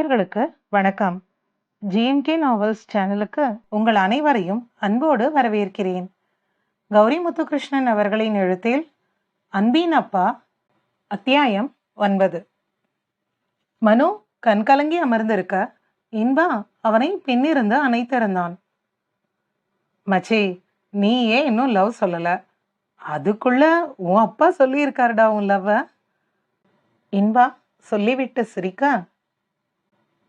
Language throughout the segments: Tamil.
நேயர்களுக்கு வணக்கம். ஜிஎம்கே நாவல்ஸ் சேனலுக்கு உங்கள் அனைவரையும் அன்போடு வரவேற்கிறேன். கௌரி முத்துகிருஷ்ணன் அவர்களின் எழுத்தில் அன்பின் அப்பா, அத்தியாயம் 9. மனு கண்கலங்கி அமர்ந்திருக்க இன்பா அவனை பின்னிருந்து அணைத்திருந்தான். மச்சி, நீ ஏன் இன்னும் லவ் சொல்லல? அதுக்குள்ள உன் அப்பா சொல்லியிருக்காருடா உன் லவ்வ. இன்பா சொல்லிவிட்டு சிரிக்க,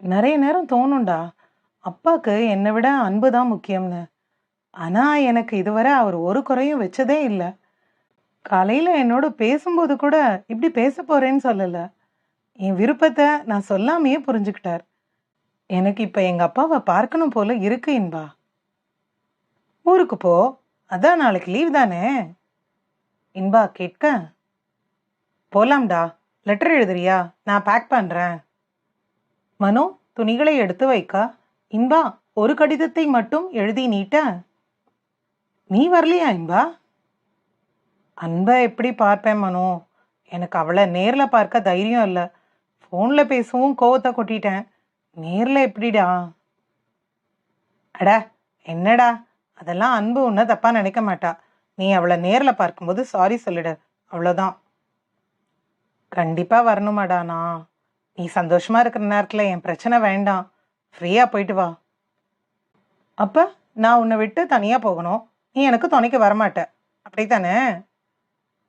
நிறைய நேரம் தோணும்டா, அப்பாவுக்கு என்னை விட அன்பு தான் முக்கியம்னு. ஆனால் எனக்கு இதுவரை அவர் ஒரு குறையும் வச்சதே இல்லை. காலையில் என்னோட பேசும்போது கூட இப்படி பேச போகிறேன்னு சொல்லலை. என் விருப்பத்தை நான் சொல்லாமையே புரிஞ்சுக்கிட்டார். எனக்கு இப்போ எங்கள் அப்பாவை பார்க்கணும் போல இருக்கு இன்பா. ஊருக்கு போ, அதான் நாளைக்கு லீவ் தானே. இன்பா கேட்க, போலாம்டா, லெட்டர் எழுதுறியா? நான் பேக் பண்ணுறேன். மனோ துணிகளை எடுத்து வைக்க இன்பா ஒரு கடிதத்தை மட்டும் எழுதி நீட்ட, நீ வரலையா இன்பா? அன்பை எப்படி பார்ப்பேன் மனோ? எனக்கு அவளை நேரில் பார்க்க தைரியம் இல்லை. ஃபோனில் பேசவும் கோவத்தை கொட்டிட்டேன். நேரில் எப்படிடா? அட என்னடா, அதெல்லாம் அன்பு உன்னை தப்பாக நினைக்க மாட்டா. நீ அவளை நேரில் பார்க்கும்போது சாரி சொல்லிடு, அவ்வளோதான். கண்டிப்பாக வரணுமாடாண்ணா. நீ சந்தோஷமாக இருக்கிற நேரத்தில் என் பிரச்சனை வேண்டாம். ஃப்ரீயாக போயிட்டு வா. அப்போ நான் உன்னை விட்டு தனியாக போகணும், நீ எனக்கு துணைக்கு வரமாட்ட, அப்படித்தானே?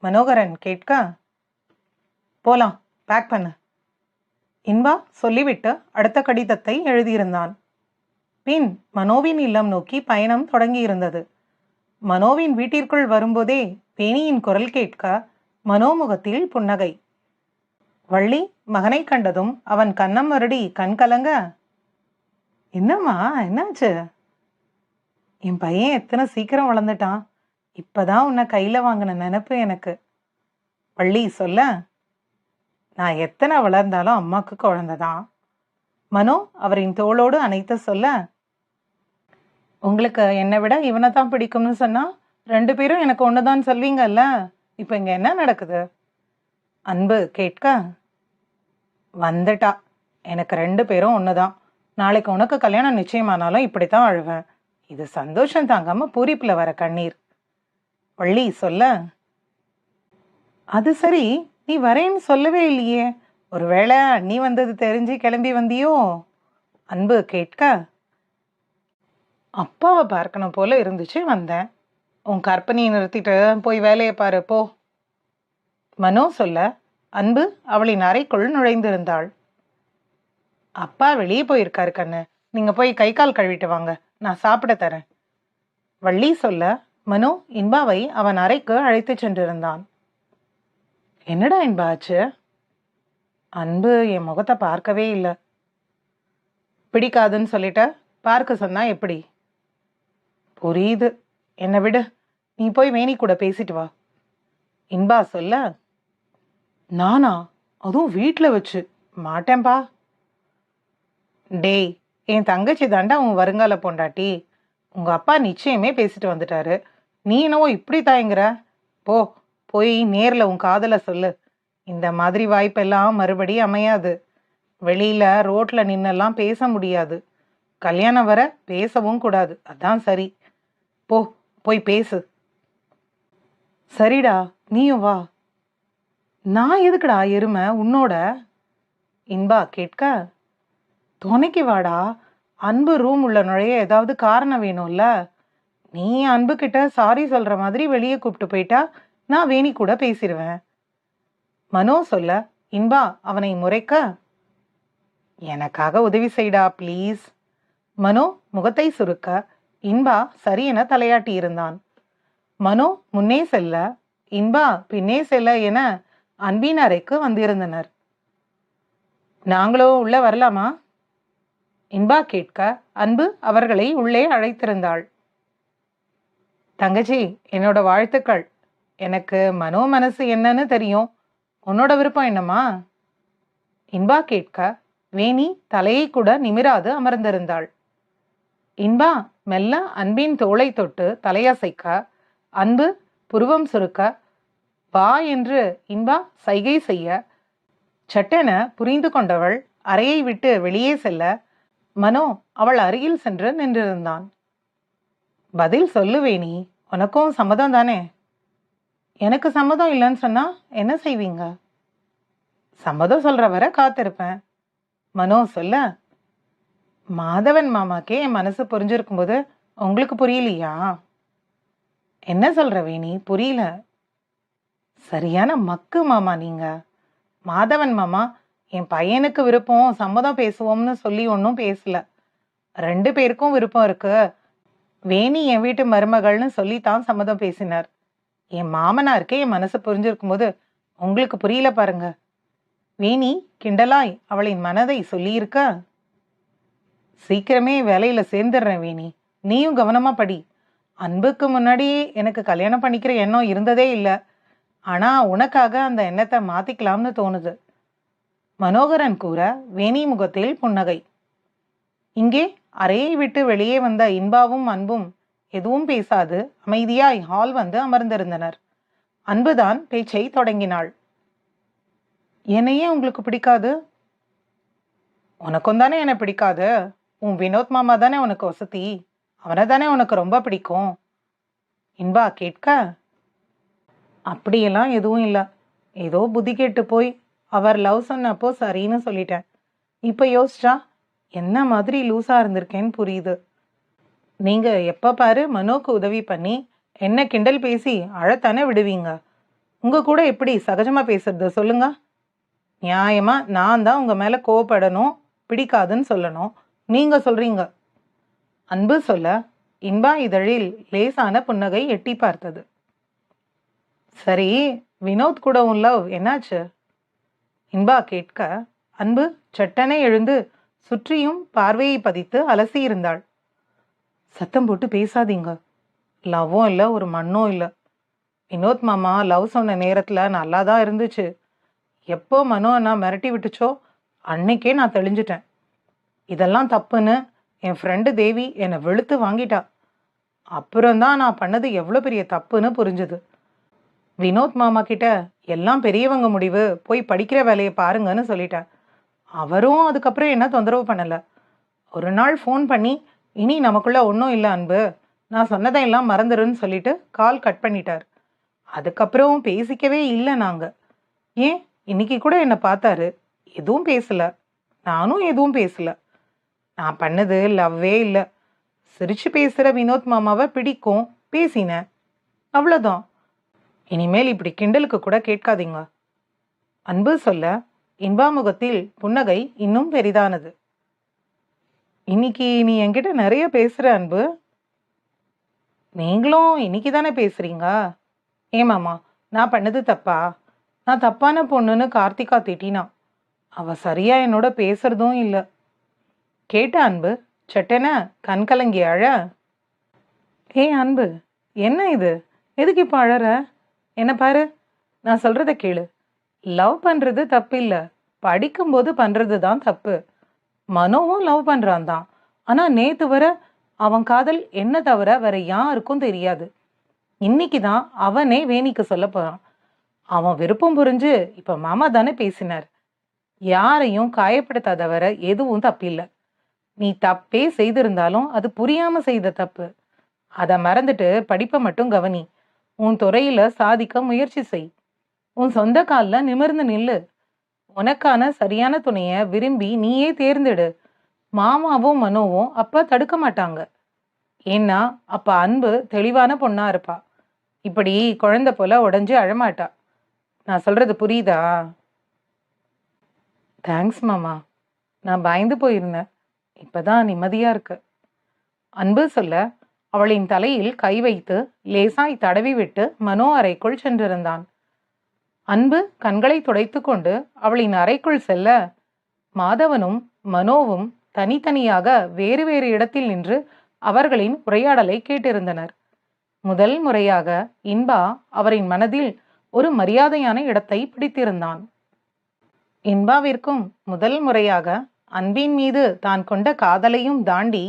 மனோகரன் கேட்க, போலாம், பேக் பண்ணு. இன்பா சொல்லிவிட்டு அடுத்த கடிதத்தை எழுதியிருந்தான். பின் மனோவின் இல்லம் நோக்கி பயணம் தொடங்கியிருந்தது. மனோவின் வீட்டிற்குள் வரும்போதே பேணியின் குரல் கேட்க மனோமுகத்தில் புன்னகை. வள்ளி மகனை கண்டதும் அவன் கன்னம் வருடி கண் கலங்க, என்னம்மா என்னாச்சு? என் பையன் எத்தனை சீக்கிரம் வளர்ந்துட்டான். இப்பதான் உன்னை கையில் வாங்கின நினப்பு எனக்கு. வள்ளி சொல்ல, நான் எத்தனை வளர்ந்தாலும் அம்மாவுக்கு குழந்தைதான். மனோ அவரின் தோளோடு அணைத்து சொல்ல, உங்களுக்கு என்னை விட இவனை தான் பிடிக்கும்னு சொன்னா 2 பேரும் எனக்கு ஒண்ணுதான் சொல்வீங்கல்ல. இப்போ இங்க என்ன நடக்குது? அன்பு கேட்க, வந்துட்டா, எனக்கு 2 பேரும் ஒண்ணுதான். நாளைக்கு உனக்கு கல்யாணம் நிச்சயமானாலும் இப்படித்தான் அழுவேன். இது சந்தோஷம் தாங்காம பூரிப்புல வர கண்ணீர். வள்ளி சொல்ல, அது சரி, நீ வரேன்னு சொல்லவே இல்லையே. ஒருவேளை நீ வந்தது தெரிஞ்சு கிளம்பி வந்தியோ? அன்பு கேட்க, அப்பாவை பார்க்கணும் போல இருந்துச்சு, வந்தேன். உன் கற்பனையை நிறுத்திட்டு போய் வேலையை பாரு போ. மனோ சொல்ல அன்பு அவளின் அறைக்குள் நுழைந்திருந்தாள். அப்பா வெளியே போயிருக்காரு கண்ணு, நீங்க போய் கை கால் கழுவிட்டு வாங்க, நான் சாப்பிட தரேன். வள்ளி சொல்ல மனோ இன்பாவை அவன் அறைக்கு அழைத்து சென்றிருந்தான். என்னடா இன்பா ஆச்சு? அன்பு என் முகத்தை பார்க்கவே இல்லை. பிடிக்காதுன்னு சொல்லிட்ட, பார்க்க சொன்னா எப்படி? புரியுது, என்னை விடு, நீ போய் வேணி கூட பேசிட்டு வா. இன்பா சொல்ல, நானா? அதுவும் வீட்டில் வச்சு? மாட்டேன்பா. டேய், என் தங்கச்சி தாண்டா உன் வருங்கால பொண்டாட்டி. உங்க அப்பா நிச்சயமே பேசிட்டு வந்துட்டாரு, நீ என்னவோ இப்படி தாயங்கிற? போய் நேரில் உன் காதலை சொல்லு. இந்த மாதிரி வாய்ப்பெல்லாம் மறுபடியும் அமையாது. வெளியில ரோட்ல நின்னெல்லாம் பேச முடியாது. கல்யாணம் வர பேசவும் கூடாது, அதான் சரி. போய் பேசு. சரிடா, நீயும் வா. நான் எதுக்குடா எருமை உன்னோட? இன்பா கேட்க, துணைக்கு வாடா. அன்பு ரூம் உள்ள நுழைய ஏதாவது காரணம் வேணும்ல. நீ அன்பு கிட்ட சாரி சொல்ற மாதிரி வெளியே கூப்பிட்டு போயிட்டா நான் வேணி கூட பேசிடுவேன். மனோ சொல்ல இன்பா அவனை முறைக்க, எனக்காக உதவி செய்டா ப்ளீஸ். மனோ முகத்தை சுருக்க இன்பா சரி என தலையாட்டி இருந்தான். மனோ முன்னே செல்ல இன்பா பின்னே செல்ல என அன்பின் அறைக்கு வந்திருந்தனர். நாங்களோ உள்ள வரலாமா? இன்பா கேட்க அன்பு அவர்களை உள்ளே அழைத்திருந்தாள். தங்கச்சி, என்னோட வாழ்த்துக்கள். எனக்கு மனோ மனசு என்னன்னு தெரியும், உன்னோட விருப்பம் என்னம்மா? இன்பா கேட்க வேணி தலையை கூட நிமிராது அமர்ந்திருந்தாள். இன்பா மெல்ல அன்பின் தோளை தொட்டு தலையசைக்க அன்பு புருவம் சுருக்க வா என்று இன்பா சைகை செய்ய சட்டென புரிந்து கொண்டவள் அறையை விட்டு வெளியே செல்ல மனோ அவள் அருகில் சென்று நின்றிருந்தான். பதில் சொல்லு வேணி, உனக்கும் சம்மதம் தானே? எனக்கு சம்மதம் இல்லைன்னு சொன்னா என்ன செய்வீங்க? சம்மதம் சொல்ற வரை காத்திருப்பேன். மனோ சொல்ல, மாதவன் மாமாக்கே என் மனசு புரிஞ்சிருக்கும்போது உங்களுக்கு புரியலையா? என்ன சொல்ற வேணி, புரியல. சரியான மக்கு மாமா நீங்க. மாதவன் மாமா என் பையனுக்கு விருப்பம், சம்மதம் பேசுவோம்னு சொல்லி ஒன்றும் பேசல. 2 பேருக்கும் விருப்பம் இருக்கு, வேணி என் வீட்டு மருமகள்னு சொல்லித்தான் சம்மதம் பேசினார். என் மாமனாருக்கே என் மனசு புரிஞ்சிருக்கும்போது உங்களுக்கு புரியல பாருங்க. வேணி கிண்டலாய் அவளின் மனதை சொல்லியிருக்க, சீக்கிரமே வேலையில சேர்ந்துடுறேன் வேணி, நீயும் கவனமா படி. அன்புக்கு முன்னாடியே எனக்கு கல்யாணம் பண்ணிக்கிற எண்ணம் இருந்ததே இல்லை. ஆனா உனக்காக அந்த எண்ணத்தை மாத்திக்கலாம்னு தோணுது. மனோகரன் கூற வேணி முகத்தில் புன்னகை. இங்கே அறையை விட்டு வெளியே வந்த இன்பாவும் அன்பும் எதுவும் பேசாது அமைதியாய் ஹால் வந்து அமர்ந்திருந்தனர். அன்புதான் பேச்சை தொடங்கினாள். என்னையே உங்களுக்கு பிடிக்காது? உனக்கும் தானே என்னை பிடிக்காது. உன் வினோத் மாமா தானே உனக்கு வசதி, அவனை தானே உனக்கு ரொம்ப பிடிக்கும். இன்பா கேட்க, அப்படியெல்லாம் எதுவும் இல்லை. ஏதோ புத்தி கேட்டு போய் அவர் லவ் சொன்னப்போ சரின்னு சொல்லிட்டேன். இப்போ யோசிச்சா என்ன மாதிரி லூஸா இருந்திருக்கேன்னு புரியுது. நீங்க எப்ப பாரு மனோக்கு உதவி பண்ணி என்ன கிண்டல் பேசி அழத்தானே விடுவீங்க. உங்க கூட எப்படி சகஜமா பேசுறது சொல்லுங்க? நியாயமா நான் தான் உங்க மேல கோவப்படணும், பிடிக்காதுன்னு சொல்லணும். நீங்க சொல்றீங்க. அன்பு சொல்ல இன்பா இதழில் லேசான புன்னகை எட்டி பார்த்தது. சரி, வினோத் கூட உன் லவ் என்னாச்சு? இன்பா கேட்க அன்பு சட்டனை எழுந்து சுற்றியும் பார்வையை பதித்து அலசி இருந்தாள். சத்தம் போட்டு பேசாதீங்க. லவ்வும் இல்லை, ஒரு மண்ணும் இல்லை. வினோத் மாமா லவ் சொன்ன நேரத்துல நல்லா தான் இருந்துச்சு. எப்போ மனோ நான் மிரட்டி விட்டுச்சோ அன்னைக்கே நான் தெளிஞ்சிட்டேன். இதெல்லாம் தப்புன்னு என் ஃப்ரெண்டு தேவி என்னை வெளுத்து வாங்கிட்டா. அப்புறம்தான் நான் பண்ணது எவ்வளோ பெரிய தப்புன்னு புரிஞ்சுது. வினோத் மாமா கிட்ட எல்லாம் பெரியவங்க முடிவு, போய் படிக்கிற வேலையை பாருங்கன்னு சொல்லிட்டேன். அவரும் அதுக்கப்புறம் என்ன தொந்தரவு பண்ணலை. ஒரு நாள் ஃபோன் பண்ணி இனி நமக்குள்ள ஒன்றும் இல்லை அன்பு, நான் சொன்னதையெல்லாம் மறந்துருன்னு சொல்லிட்டு கால் கட் பண்ணிட்டார். அதுக்கப்புறம் பேசிக்கவே இல்லை நாங்கள். ஏன் இன்னைக்கு கூட என்னை பார்த்தாரு, எதுவும் பேசல. நானும் எதுவும் பேசல. நான் பண்ணது லவ்வே இல்லை. சிரிச்சு பேசுகிற வினோத் மாமாவை பிடிக்கும், பேசினேன், அவ்வளோதான். இனிமேல் இப்படி கிண்டலுக்கு கூட கேட்காதீங்க. அன்பு சொல்ல இன்பா முகத்தில் புன்னகை இன்னும் பெரிதானது. இன்னைக்கு நீ என்கிட்ட நிறைய பேசுற அன்பு. நீங்களும் இன்னைக்கு தானே பேசுறீங்க. ஏமாமா நான் பண்ணது தப்பா? நான் தப்பான பொண்ணுன்னு கார்த்திகா திட்டினா. அவ சரியா என்னோட பேசுறதும் இல்லை. கேட்ட அன்பு சட்டென கண் கலங்கி அழ. அன்பு, என்ன இது? எதுக்கு இப்போ அழற? என்ன பாரு, நான் சொல்றத கேளு. லவ் பண்றது தப்பு இல்லை, படிக்கும்போது பண்றது தான் தப்பு. மனோவும் லவ் பண்றான் தான். ஆனா நேத்து வர அவன் காதல் என்ன தவிர வேற யாருக்கும் தெரியாது. இன்னைக்கு தான் அவனே வேணிக்கு சொல்ல போறான். அவன் விருப்பம் புரிஞ்சு இப்ப மாமா தானே பேசினார். யாரையும் காயப்படுத்தாத வர எதுவும் தப்பில்லை. நீ தப்பே செய்திருந்தாலும் அது புரியாம செய்த தப்பு. அதை மறந்துட்டு படிப்பை மட்டும் கவனி. உன் துறையில சாதிக்க முயற்சி செய். உன் சொந்த கால்ல நிமிர்ந்து நில்லு. உனக்கான சரியான துணைய விரும்பி நீயே தேர்ந்தெடு. மாமாவும் மனோவும் அப்ப தடுக்க மாட்டாங்க. ஏன்னா அப்ப அன்பு தெளிவான பொண்ணா இருப்பா. இப்படி குழந்தை போல உடஞ்சு அழமாட்டா. நான் சொல்றது புரியுதா? தேங்க்ஸ் மாமா. நான் பயந்து போயிருந்தேன், இப்பதான் நிம்மதியா இருக்கு. அன்பு சொல்ல அவளின் தலையில் கை வைத்து லேசாய் தடவி விட்டு மனோ அறைக்குள் சென்றிருந்தான். அன்பு கண்களை துடைத்து கொண்டு அவளின் அறைக்குள் செல்ல மாதவனும் மனோவும் தனித்தனியாக வேறு வேறு இடத்தில் நின்று அவர்களின் உரையாடலை கேட்டிருந்தனர். முதல் முறையாக இன்பா அவரின் மனதில் ஒரு மரியாதையான இடத்தை பிடித்திருந்தான். இன்பாவிற்கும் முதல் முறையாக அன்பின் மீது தான் கொண்ட காதலையும் தாண்டி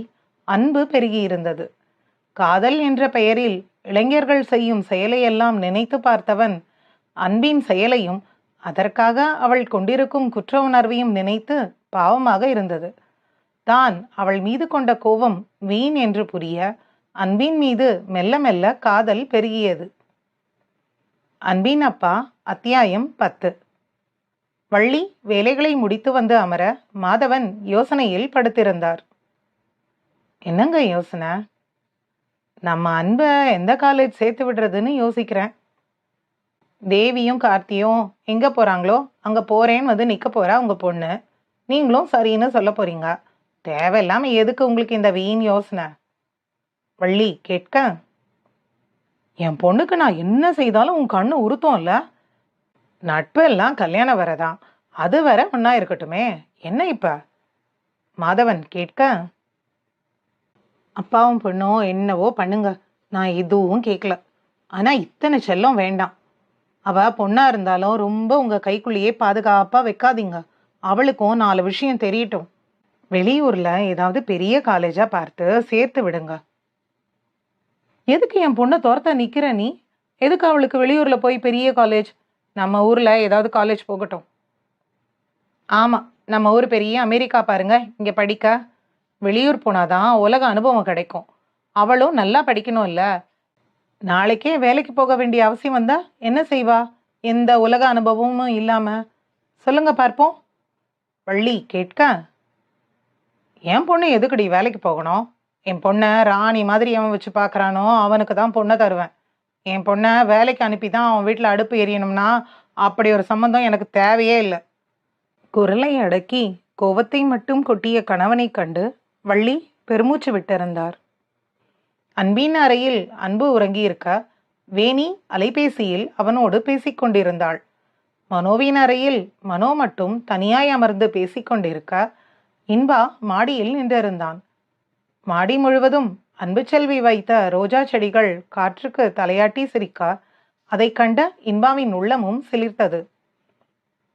அன்பு பெருகியிருந்தது. காதல் என்ற பெயரில் இளைஞர்கள் செய்யும் செயலையெல்லாம் நினைத்து பார்த்தவன் அன்பின் செயலையும் அதற்காக அவள் கொண்டிருக்கும் குற்ற உணர்வையும் நினைத்து பாவமாக இருந்தது. தான் அவள் மீது கொண்ட கோபம் வீண் என்று புரிய அன்பின் மீது மெல்ல மெல்ல காதல் பெருகியது. அன்பின் அப்பா அத்தியாயம் 10. வள்ளி வேலைகளை முடித்து வந்து அமர மாதவன் யோசனையில் படுத்திருந்தார். என்னங்க யோசனை? நம்ம அன்பை எந்த காலேஜ் சேர்த்து விடுறதுன்னு யோசிக்கிறேன். தேவியும் கார்த்தியும் எங்க போறாங்களோ அங்க போறேன்னு வந்து நிக்க போறா உங்க பொண்ணு. நீங்களும் சரின்னு சொல்ல போறீங்க. தேவையில்லாம எதுக்கு உங்களுக்கு இந்த வீண் யோசனை? வள்ளி கேட்க, என் பொண்ணுக்கு நான் என்ன செய்தாலும் உன் கண்ணு உறுத்தோம்ல. நட்பு எல்லாம் கல்யாணம் வரதான், அது வர ஒன்னா இருக்கட்டுமே, என்ன இப்ப? மாதவன் கேட்க, அப்பாவும் பொண்ணும் என்னவோ பண்ணுங்க, நான் எதுவும் கேட்கல. ஆனா இத்தனை செல்லம் வேண்டாம். அவ பொண்ணா இருந்தாலும் ரொம்ப உங்க கைக்குள்ளேயே பாதுகாப்பா வைக்காதீங்க. அவளுக்கும் 4 விஷயம் தெரியட்டும். வெளியூர்ல ஏதாவது பெரிய காலேஜா பார்த்து சேர்த்து விடுங்க. எதுக்கு என் பொண்ணை துரத்த நிக்கிற நீ? எதுக்கு அவளுக்கு வெளியூர்ல போய் பெரிய காலேஜ்? நம்ம ஊர்ல ஏதாவது காலேஜ் போகட்டும். ஆமா, நம்ம ஊர் பெரிய அமெரிக்கா பாருங்க, இங்க படிக்க. வெளியூர் போனாதான் உலக அனுபவம் கிடைக்கும். அவளும் நல்லா படிக்கணும் இல்ல? நாளைக்கே வேலைக்கு போக வேண்டிய அவசியம் வந்தா என்ன செய்வா? எந்த உலக அனுபவமும் இல்லாம. சொல்லுங்க பார்ப்போம். வள்ளி கேட்க, என் பொண்ணு எதுக்குடி வேலைக்கு போகணும்? என் பொண்ணை ராணி மாதிரி அவன் வச்சு பார்க்கறானோ அவனுக்கு தான் பொண்ணை தருவேன். என் பொண்ணை வேலைக்கு அனுப்பி தான் அவன் வீட்டில் அடுப்பு எரியணும்னா அப்படி ஒரு சம்மந்தம் எனக்கு தேவையே இல்லை. குரலை அடக்கி கோவத்தை மட்டும் கொட்டிய கணவனை கண்டு வள்ளி பெருமூச்சு விட்டிருந்தார். அன்பின் அறையில் அன்பு உறங்கியிருக்க வேணி அலைபேசியில் அவனோடு பேசிக்கொண்டிருந்தாள். மனோவின் அறையில் மனோ மட்டும் தனியாய் அமர்ந்து பேசிக்கொண்டிருக்க இன்பா மாடியில் நின்றிருந்தான். மாடி முழுவதும் அன்பு செல்வி வைத்த ரோஜா செடிகள் காற்றுக்கு தலையாட்டி சிரிக்க அதை கண்ட இன்பாவின் உள்ளமும் சிலிர்த்தது.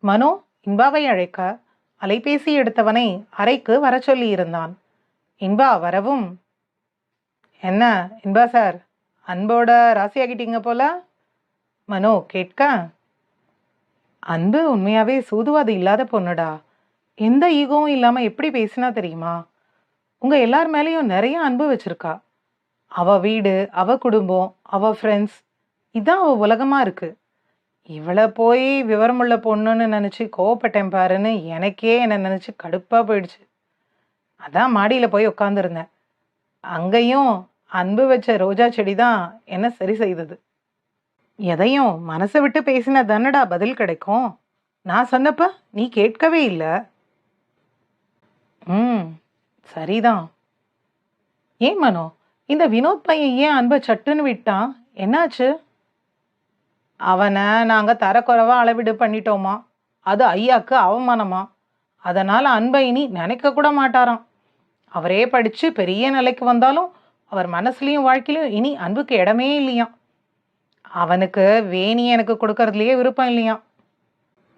மனோ இன்பாவை அழைக்க அலைபேசி எடுத்தவனை அறைக்கு வர சொல்லி இருந்தான். இன்பா வரவும், என்ன இன்பா சார், அன்போட ராசியாகிட்டீங்க போல? மனோ கேட்க, அன்பு உண்மையாவே சூதுவாது இல்லாத பொண்ணுடா. எந்த ஈகோவும் இல்லாம எப்படி பேசினா தெரியுமா? உங்க எல்லார் மேலேயும் நிறைய அன்பு வச்சிருக்கா. அவ வீடு, அவ குடும்பம், அவ ஃப்ரெண்ட்ஸ், இதான் அவ உலகமா இருக்கு. இவளை போய் விவரமுள்ள பொண்ணுன்னு நினைச்சு கோவப்பட்டேன் பாருன்னு எனக்கே என்ன நினைச்சு கடுப்பா போயிடுச்சு. அதான் மாடியில போய் உட்காந்துருந்தேன். அங்கேயும் அன்பு வச்ச ரோஜா செடி தான் என்ன சரி செய்தது. எதையும் மனசை விட்டு பேசினா தானடா பதில் கிடைக்கும். நான் சொன்னப்ப நீ கேட்கவே இல்லை. சரிதான். ஏன் மனோ, இந்த வினோத் பையன் ஏன் அன்பை சட்டுன்னு விட்டான்? என்னாச்சு? அவனை நாங்க தரக்குறைவா அளவீடு பண்ணிட்டோமா, அது ஐயாக்கு அவமானமா. அதனால அன்பை இனி நினைக்க கூட மாட்டாராம். அவரே படிச்சு பெரிய நிலைக்கு வந்தாலும் அவர் மனசுலயும் வாழ்க்கையிலும் இனி அன்புக்கு இடமே இல்லையாம். அவனுக்கு வேணி எனக்கு கொடுக்கறதுலயே விருப்பம் இல்லையாம்.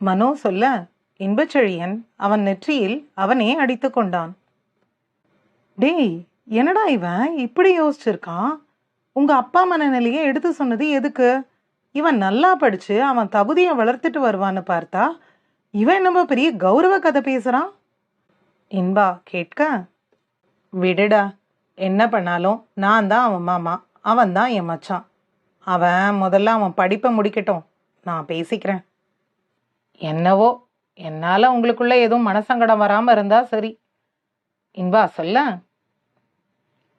மனோ சொல்ல இன்பச்செழியன் அவன் நெற்றியில் அவனே அடித்து கொண்டான். டேய், என்னடா இவன் இப்படி யோசிச்சிருக்கான்? உங்க அப்பா மனநிலையை எடுத்து சொன்னது எதுக்கு? இவன் நல்லா படிச்சு அவன் தகுதியை வளர்த்துட்டு வருவான்னு பார்த்தா இவன் நம்ம பெரிய கௌரவ கதை பேசுறான். இன்பா கேட்க, விடுடா, என்ன பண்ணாலும் நான் தான் அவன் மாமா, அவன் தான் என் மச்சான். அவன் முதல்ல அவன் படிப்பை முடிக்கட்டும், நான் பேசிக்கிறேன். என்னவோ, என்னால உங்களுக்குள்ள எதுவும் மனசங்கடம் வராம இருந்தா சரி. இன்பா சொல்ல,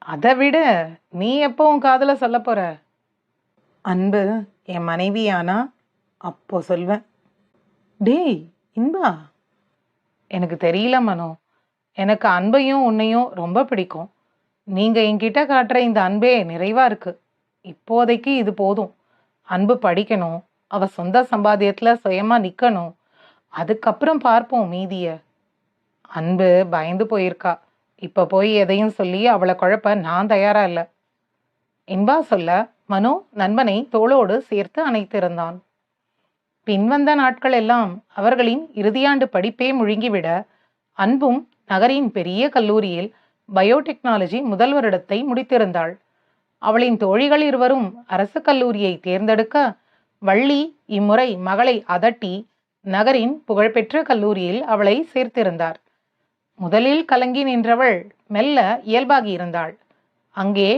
அதை விட நீ எப்போ உன் காதல சொல்ல போற? அன்பு என் மனைவியானா அப்போ சொல்வேன். டேய் இன்பா, எனக்கு தெரியல மனோ, எனக்கு அன்பையும் உன்னையும் ரொம்ப பிடிக்கும். நீங்க என்கிட்ட காட்டுற இந்த அன்பே நிறைவா இருக்கு. இப்போதைக்கு இது போதும். அன்பு படிக்கணும், அவ சொந்த சம்பாத்தியத்துல சுயமா நிக்கணும், அதுக்கப்புறம் பார்ப்போம் மீதிய. அன்பு பயந்து போயிருக்கா. இப்ப போய் எதையும் சொல்லி அவளை குழப்ப நான் தயாரா இல்ல. இன்பா சொல்ல மனோ நண்பனை தோளோடு சேர்த்து அணைத்திருந்தான். பின்வந்த நாட்கள் எல்லாம் அவர்களின் இறுதியாண்டு படிப்பே முழுங்கிவிட அன்பும் நகரின் பெரிய கல்லூரியில் பயோடெக்னாலஜி முதல் வருடத்தை முடித்திருந்தாள். அவளின் தோழிகள் இருவரும் அரசு கல்லூரியை தேர்ந்தெடுக்க வள்ளி இம்முறை மகளை அதட்டி நகரின் புகழ்பெற்ற கல்லூரியில் அவளை சேர்த்திருந்தார். முதலில் கலங்கி நின்றவள் மெல்ல இயல்பாகி இருந்தாள். அங்கே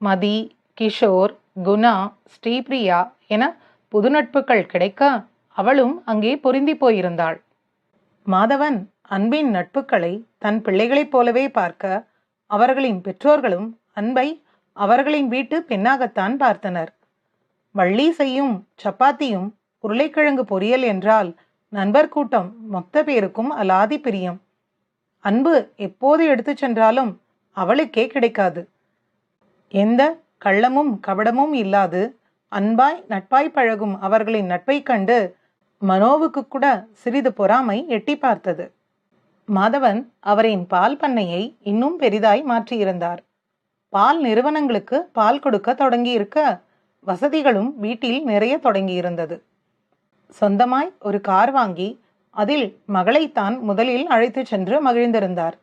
மதி, கிஷோர், குணா, ஸ்ரீபிரியா என புது நட்புகள் கிடைக்க அவளும் அங்கே பொருந்தி போயிருந்தாள். மாதவன் அன்பின் நட்புகளை தன் பிள்ளைகளைப் போலவே பார்க்க அவர்களின் பெற்றோர்களும் அன்பை அவர்களின் வீட்டு பெண்ணாகத்தான் பார்த்தனர். வள்ளி செய்யும் சப்பாத்தியும் உருளைக்கிழங்கு பொரியல் என்றால் நண்பர் கூட்டம் மொத்த பேருக்கும் அலாதி பிரியம். அன்பு எப்போது எடுத்து சென்றாலும் அவளுக்கே கிடைக்காது. எந்த கள்ளமும் கபடமும் இல்லாது அன்பாய் நட்பாய் பழகும் அவர்களின் நட்பை கண்டு மனோவுக்கு கூட சிறிது பொறாமை எட்டி பார்த்தது. மாதவன் அவரின் பால் பண்ணையை இன்னும் பெரிதாய் மாற்றியிருந்தார். பால் நிறுவனங்களுக்கு பால் கொடுக்க தொடங்கியிருக்க வசதிகளும் வீட்டில் நிறைய தொடங்கியிருந்தது. சொந்தமாய் ஒரு கார் வாங்கி அதில் மகளைத்தான் முதலில் அழைத்து சென்று மகிழ்ந்திருந்தார்.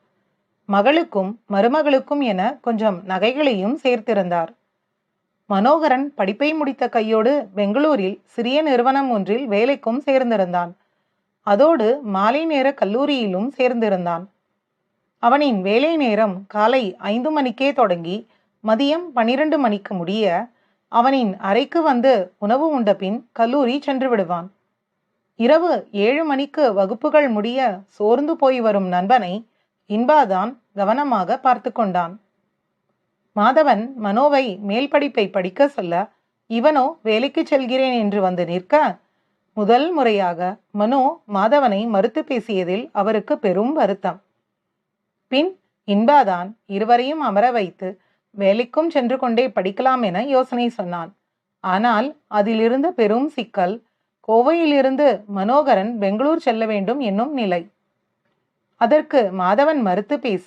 மகளுக்கும் மருமகளுக்கும் என கொஞ்சம் நகைகளையும் சேர்த்திருந்தார். மனோகரன் படிப்பை முடித்த கையோடு பெங்களூரில் சிறிய நிறுவனம் ஒன்றில் வேலைக்கும் சேர்ந்திருந்தான். அதோடு மாலை நேர கல்லூரியிலும் சேர்ந்திருந்தான். அவனின் வேலை நேரம் காலை 5 மணிக்கே தொடங்கி மதியம் 12 மணிக்கு முடிய அவனின் அறைக்கு வந்து உணவு உண்ட பின் கல்லூரி சென்று விடுவான். இரவு 7 மணிக்கு வகுப்புகள் முடிய சோர்ந்து போய் வரும் நண்பனை இன்பாதான் கவனமாக பார்த்து கொண்டான். மாதவன் மனோவை மேல் படிப்பை படிக்க சொல்ல இவனோ வேலைக்கு செல்கிறேன் என்று வந்து நிற்க முதல் முறையாக மனோ மாதவனை மறுத்து பேசியதில் அவருக்கு பெரும் வருத்தம். பின் இன்பாதான் இருவரையும் அமர வைத்து வேலைக்கும் சென்று கொண்டே படிக்கலாம் என யோசனை சொன்னான். ஆனால் அதிலிருந்த பெரும் சிக்கல் கோவையிலிருந்து மனோகரன் பெங்களூர் செல்ல வேண்டும் என்னும் நிலை. அதற்கு மாதவன் மறுத்து பேச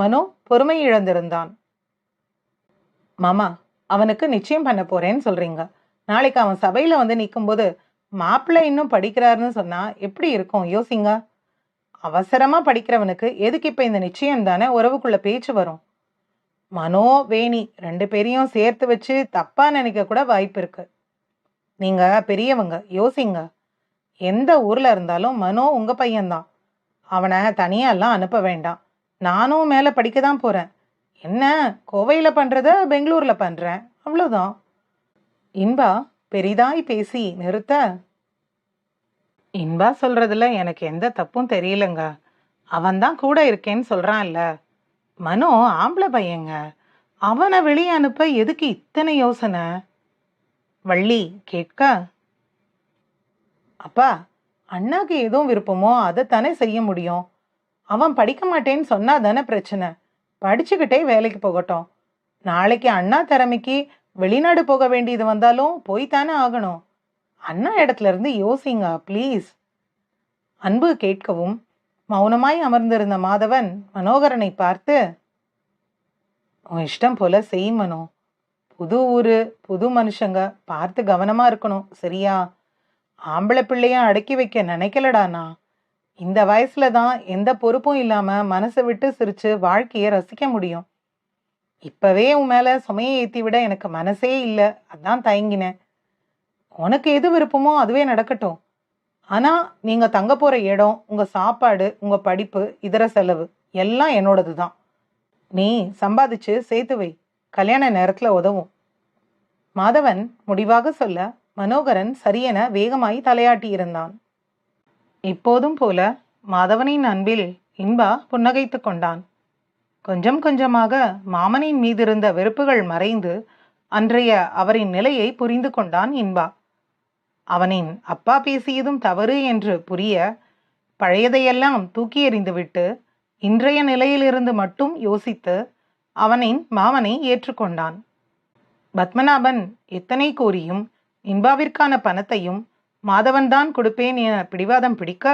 மனோ பொறுமை இழந்திருந்தான். மாமா, அவனுக்கு நிச்சயம் பண்ண போறேன்னு சொல்றீங்க. நாளைக்கு அவன் சபையில வந்து நிற்கும்போது மாப்பிள்ளை இன்னும் படிக்கிறாருன்னு சொன்னா எப்படி இருக்கும் யோசிங்க. அவசரமா படிக்கிறவனுக்கு எதுக்கு இப்ப இந்த நிச்சயம் தானே உறவுக்குள்ள பேச்சு வரும். மனோ வேணி 2 பேரையும் சேர்த்து வச்சு தப்பா நினைக்க கூட வாய்ப்பு இருக்கு. நீங்க பெரியவங்க, யோசிங்க. எந்த ஊர்ல இருந்தாலும் மனோ உங்க பையன்தான். அவனை தனியாலாம் அனுப்ப வேண்டாம். நானும் மேல படிக்க தான் போறேன். என்ன கோவையில பண்றத பெங்களூர்ல பண்றேன், அவ்வளவுதான். இன்பா பெரிதாய் பேசி நிறுத்த, இன்பா சொல்றதுல எனக்கு எந்த தப்பும் தெரியலங்க. அவன்தான் கூட இருக்கேன்னு சொல்றான்ல. மனோ ஆம்பளை பையங்க, அவனை வெளியே அனுப்ப எதுக்கு இத்தனை யோசனை? வள்ளி கேட்க, அப்பா அண்ணாக்கு எதுவும் விருப்பமோ அதைத்தானே செய்ய முடியும். அவன் படிக்க மாட்டேன்னு சொன்னா தானே பிரச்சனை. படிச்சுக்கிட்டே வேலைக்கு போகட்டும். நாளைக்கு அண்ணா திறமைக்கு வெளிநாடு போக வேண்டியது வந்தாலும் போய்த்தானே ஆகணும். அண்ணா இடத்துல இருந்து யோசிங்க ப்ளீஸ். அன்பு கேட்கவும் மௌனமாய் அமர்ந்திருந்த மாதவன் மனோகரனை பார்த்து, உன் இஷ்டம் போல செய் மனோ. புது ஊரு, புது மனுஷங்க, பார்த்து கவனமா இருக்கணும், சரியா? ஆம்பளை பிள்ளைய அடக்கி வைக்க நினைக்கலடானா. இந்த வயசுல தான் எந்த பொறுப்பும் இல்லாம மனசை விட்டு சிரிச்சு வாழ்க்கைய ரசிக்க முடியும். இப்பவே உன் மேல சுமையை ஏத்தி விட எனக்கு மனசே இல்லை, அதான் தயங்கினேன். உனக்கு எது விருப்பமோ அதுவே நடக்கட்டும். ஆனா நீங்க தங்க போற இடம், உங்க சாப்பாடு, உங்க படிப்பு, இதர செலவு எல்லாம் என்னோடது தான். நீ சம்பாதிச்சு சேர்த்து வை, கல்யாண நேரத்துல உதவும். மாதவன் முடிவாக சொல்ல மனோகரன் சரியென வேகமாய் தலையாட்டி இருந்தான். இப்போதும் போல மாதவனின் அன்பில் இன்பா புன்னகைத்து கொண்டான். கொஞ்சம் கொஞ்சமாக மாமனின் மீதிருந்த வெறுப்புகள் மறைந்து அன்றைய அவரின் நிலையை புரிந்து கொண்டான் இன்பா. அவனின் அப்பா பேசியதும் தவறு என்று புரிய பழையதையெல்லாம் தூக்கி எறிந்துவிட்டு இன்றைய நிலையிலிருந்து மட்டும் யோசித்து அவனின் மாமனை ஏற்றுக்கொண்டான். பத்மநாபன் எத்தனை கூறியும் இன்பாவிற்கான பணத்தையும் மாதவன்தான் கொடுப்பேன் என பிடிவாதம் பிடிக்க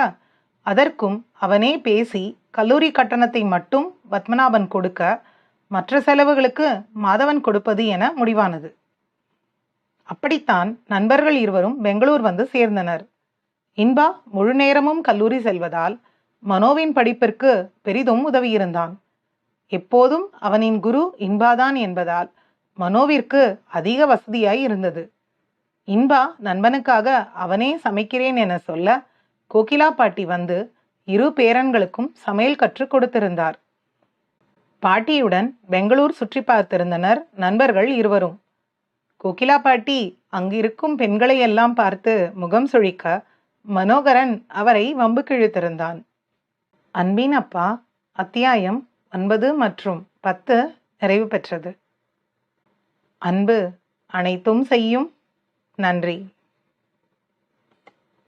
அதற்கும் அவனே பேசி கல்லூரி கட்டணத்தை மட்டும் பத்மநாபன் கொடுக்க மற்ற செலவுகளுக்கு மாதவன் கொடுப்பது என முடிவானது. அப்படித்தான் நண்பர்கள் இருவரும் பெங்களூர் வந்து சேர்ந்தனர். இன்பா முழு நேரமும் கல்லூரி செல்வதால் மனோவின் படிப்பிற்கு பெரிதும் உதவியிருந்தான். எப்போதும் அவனின் குரு இன்பாதான் என்பதால் மனோவிற்கு அதிக வசதியாய் இருந்தது. இன்பா நண்பனுக்காக அவனே சமைக்கிறேன் என சொல்ல கோகிலா பாட்டி வந்து இரு பேரன்களுக்கும் சமையல் கற்றுக் கொடுத்திருந்தார். பாட்டியுடன் பெங்களூர் சுற்றி பார்த்திருந்தனர் நண்பர்கள் இருவரும். கோகிலா பாட்டி அங்கிருக்கும் பெண்களையெல்லாம் பார்த்து முகம் சுழிக்க மனோகரன் அவரை வம்புக்கு இழுத்திருந்தான். அன்பின் அப்பா அத்தியாயம் 9 மற்றும் 10 நிறைவு பெற்றது. அன்பு அனைத்தும் செய்யும். நன்றி.